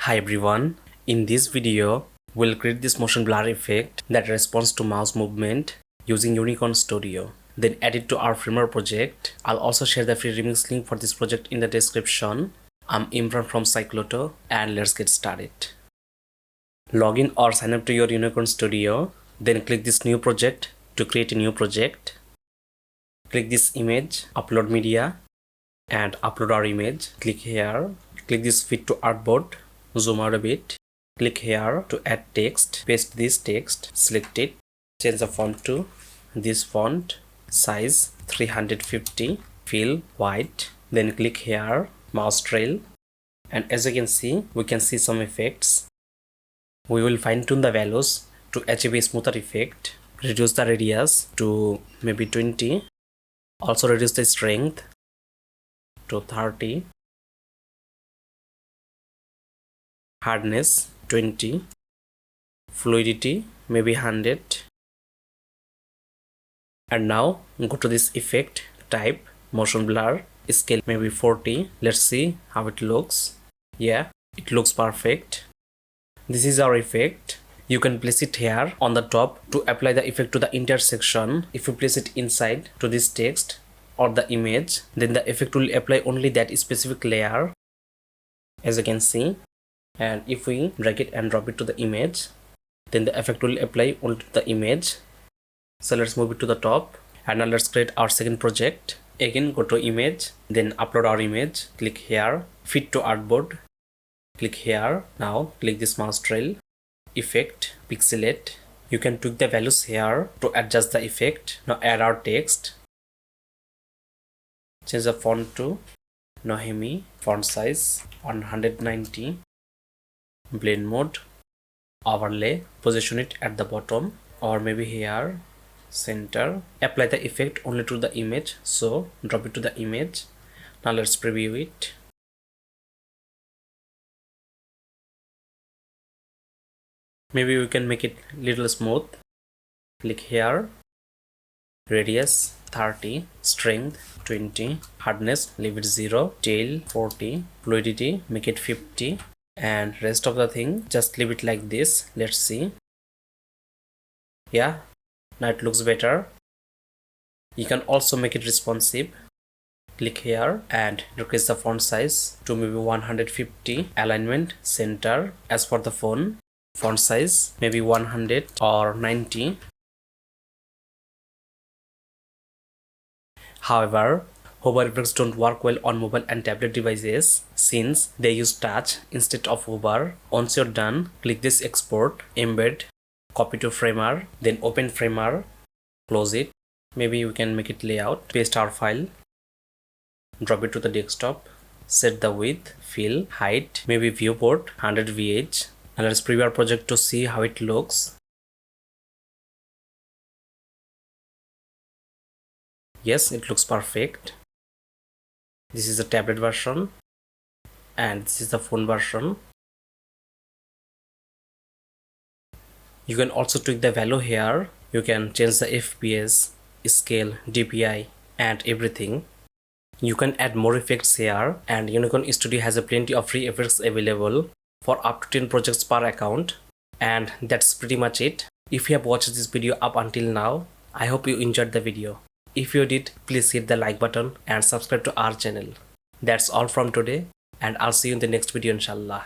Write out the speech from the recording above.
Hi everyone, in this video we'll create this motion blur effect that responds to mouse movement using Unicorn Studio. Then add it to our Framer project. I'll also share the free remix link for this project in the description. I'm Imran from Cycloto and let's get started. Log in or sign up to your Unicorn Studio. Then click this new project to create a new project. Click this image, upload media and upload our image. Click here, click this fit to artboard. Zoom out a bit, click here to add text, paste this text, select it, change the font to this font, size 350, fill white, then click here, mouse trail, and as you can see, we can see some effects. We will fine tune the values to achieve a smoother effect, reduce the radius to maybe 20, also reduce the strength to 30, hardness 20, fluidity maybe 100, and now go to this effect type, motion blur, scale maybe 40. Let's see how it looks. Yeah, it looks perfect. This is our effect. You can place it here on the top to apply the effect to the entire section. If you place it inside to this text or the image, then the effect will apply only that specific layer, as you can see. And if we drag it and drop it to the image, then the effect will apply only to the image. So let's move it to the top, and now let's create our second project. Again, go to image, then upload our image, click here, fit to artboard, click here. Now click this mouse trail, effect, pixelate. You can tweak the values here to adjust the effect. Now add our text, change the font to Nohemi, font size 190, blend mode, overlay, position it at the bottom or maybe here, center. Apply the effect only to the image, so drop it to the image. Now let's preview it. Maybe we can make it little smooth. Click here, radius 30, strength 20, hardness leave it 0, tail 40, fluidity make it 50, and rest of the thing just leave it like this. Let's see. Yeah, now it looks better. You can also make it responsive. Click here and decrease the font size to maybe 150, alignment center as for the phone, font size maybe 100 or 90. However, hover effects don't work well on mobile and tablet devices since they use touch instead of hover. Once you're done, click this export, embed, copy to Framer, then open Framer, close it. Maybe we can make it layout, paste our file, drop it to the desktop, set the width, fill, height, maybe viewport 100 VH, and let's preview our project to see how it looks. Yes, it looks perfect. This is the tablet version and this is the phone version. You can also tweak the value here. You can change the FPS, scale, DPI and everything. You can add more effects here, and Unicorn Studio has a plenty of free effects available for up to 10 projects per account. And that's pretty much it. If you have watched this video up until now, I hope you enjoyed the video. If you did, please hit the like button and subscribe to our channel. That's all from today, and I'll see you in the next video inshallah.